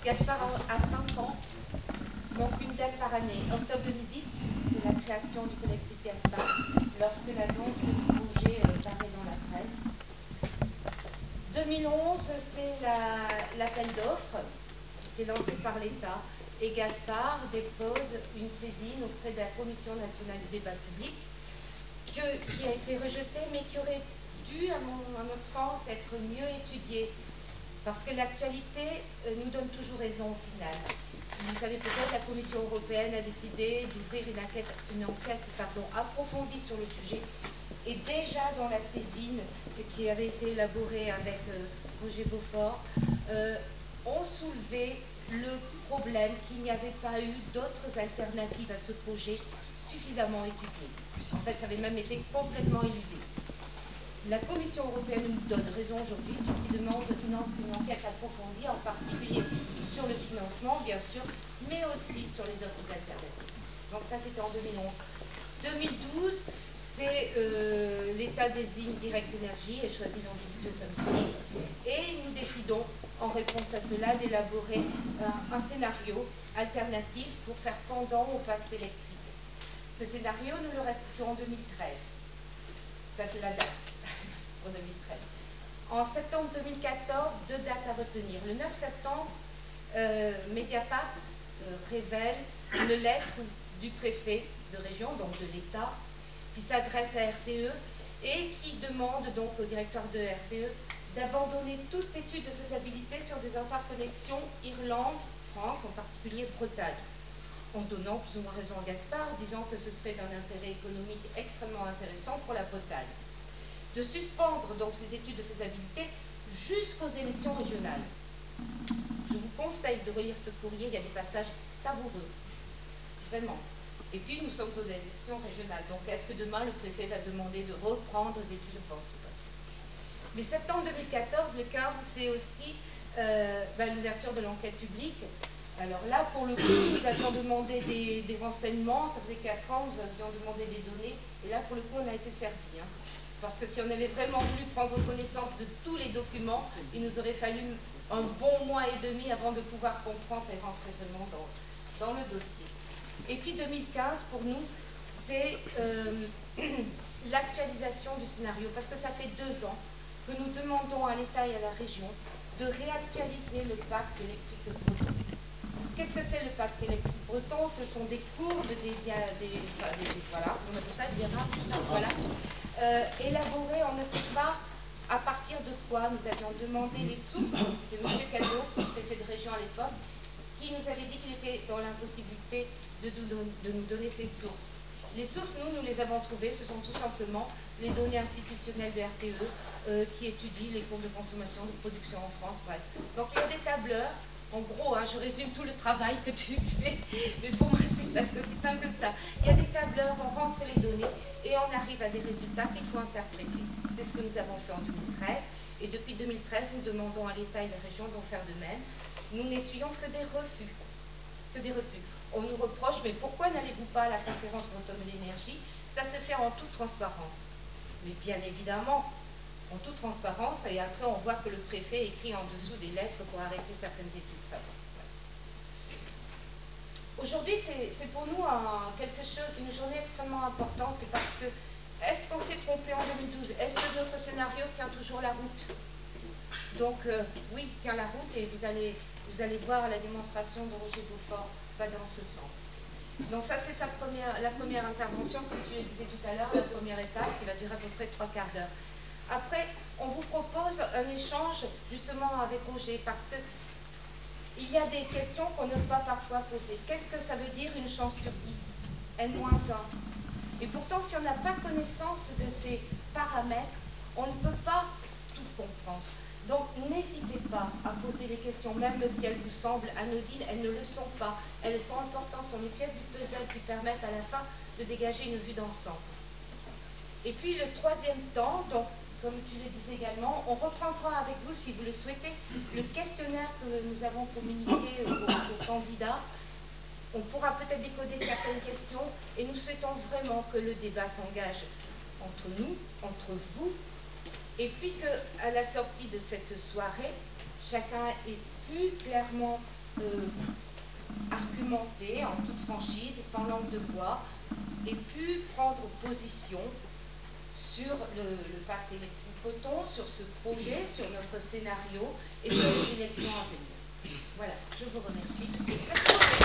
Gaspard a 5 ans, donc une date par année. Octobre 2010, c'est la création du collectif Gaspard, lorsque l'annonce du projet paraît dans la presse. 2011, c'est l'appel d'offres qui est lancé par l'État. Et Gaspard dépose une saisine auprès de la Commission nationale du débat public qui a été rejetée, mais qui aurait dû, à notre sens, être mieux étudiée. Parce que l'actualité nous donne toujours raison au final. Vous le savez peut-être, la Commission européenne a décidé d'ouvrir une enquête approfondie sur le sujet. Et déjà dans la saisine qui avait été élaborée avec Roger Beaufort, on soulevait le problème qu'il n'y avait pas eu d'autres alternatives à ce projet suffisamment étudiées. En fait, ça avait même été complètement éludé. La Commission européenne nous donne raison aujourd'hui puisqu'il demande une enquête approfondie, en particulier sur le financement, bien sûr, mais aussi sur les autres alternatives. Donc ça, c'était en 2011. 2012, c'est l'État désigne Direct Énergie et choisit l'Andivisio comme cible. Et nous décidons, en réponse à cela, d'élaborer un scénario alternatif pour faire pendant au pacte électrique. Ce scénario, nous le restituons en 2013. Ça, c'est la date pour 2013. En septembre 2014, 2 dates à retenir. Le 9 septembre, Mediapart révèle une lettre du préfet de région, donc de l'État, qui s'adresse à RTE et qui demande donc au directeur de RTE d'abandonner toute étude de faisabilité sur des interconnexions Irlande-France, en particulier Bretagne, en donnant plus ou moins raison à Gaspard, disant que ce serait d'un intérêt économique extrêmement intéressant pour la Bretagne. De suspendre donc ces études de faisabilité jusqu'aux élections régionales. Je vous conseille de relire ce courrier, il y a des passages savoureux, vraiment. Et puis nous sommes aux élections régionales, donc est-ce que demain le préfet va demander de reprendre les études? Enfin, on ne sait pas. Mais septembre 2014, le 15, c'est aussi l'ouverture de l'enquête publique. Alors là, pour le coup, nous avions demandé des renseignements, ça faisait 4 ans, nous avions demandé des données, et là, pour le coup, on a été servis. Hein. Parce que si on avait vraiment voulu prendre connaissance de tous les documents, il nous aurait fallu un bon mois et demi avant de pouvoir comprendre et rentrer vraiment dans le dossier. Et puis 2015, pour nous, c'est l'actualisation du scénario, parce que ça fait 2 ans que nous demandons à l'État et à la région de réactualiser le pacte électrique breton. Qu'est-ce que c'est le pacte électrique breton? Ce sont des courbes, voilà, on appelle ça des diagrammes, voilà, élaborés, on ne sait pas à partir de quoi. Nous avions demandé les sources, c'était M. Cadot, préfet de région à l'époque, qui nous avait dit qu'il était dans l'impossibilité de nous donner ces sources. Les sources, nous les avons trouvées, ce sont tout simplement les données institutionnelles de RTE qui étudient les courbes de consommation, de production en France, bref. Donc il y a des tableurs, en gros, hein, je résume tout le travail que tu fais, mais pour moi c'est presque aussi simple que ça. Il y a des tableurs, on rentre les données et on arrive à des résultats qu'il faut interpréter. C'est ce que nous avons fait en 2013 et depuis 2013, nous demandons à l'État et la région d'en faire de même. Nous n'essuyons que des refus. On nous reproche, mais pourquoi n'allez-vous pas à la conférence bretonne de l'énergie? Ça se fait en toute transparence. Mais bien évidemment, en toute transparence, et après on voit que le préfet écrit en dessous des lettres pour arrêter certaines études. Enfin, ouais. Aujourd'hui, c'est pour nous une journée extrêmement importante parce que est-ce qu'on s'est trompé en 2012? Est-ce que notre scénario tient toujours la route? Donc oui, tient la route et vous allez voir la démonstration de Roger Beaufort va dans ce sens. Donc ça, c'est la première intervention, comme tu le disais tout à l'heure, la première étape qui va durer à peu près 3/4 d'heure. Après, on vous propose un échange justement avec Roger parce que il y a des questions qu'on n'ose pas parfois poser. Qu'est-ce que ça veut dire une chance sur 10? N-1. Et pourtant, si on n'a pas connaissance de ces paramètres, on ne peut pas tout comprendre. Donc, n'hésitez pas à poser les questions, même si elles vous semblent anodines, elles ne le sont pas. Elles sont importantes, ce sont les pièces du puzzle qui permettent à la fin de dégager une vue d'ensemble. Et puis, le troisième temps, donc, comme tu le disais également, on reprendra avec vous, si vous le souhaitez, le questionnaire que nous avons communiqué aux candidats. On pourra peut-être décoder certaines questions et nous souhaitons vraiment que le débat s'engage entre nous, entre vous, et puis qu'à la sortie de cette soirée, chacun ait plus clairement argumenté en toute franchise, sans langue de bois, et pu prendre position sur le pacte électro-coton, sur ce projet, sur notre scénario et sur les élections à venir. Voilà, je vous remercie.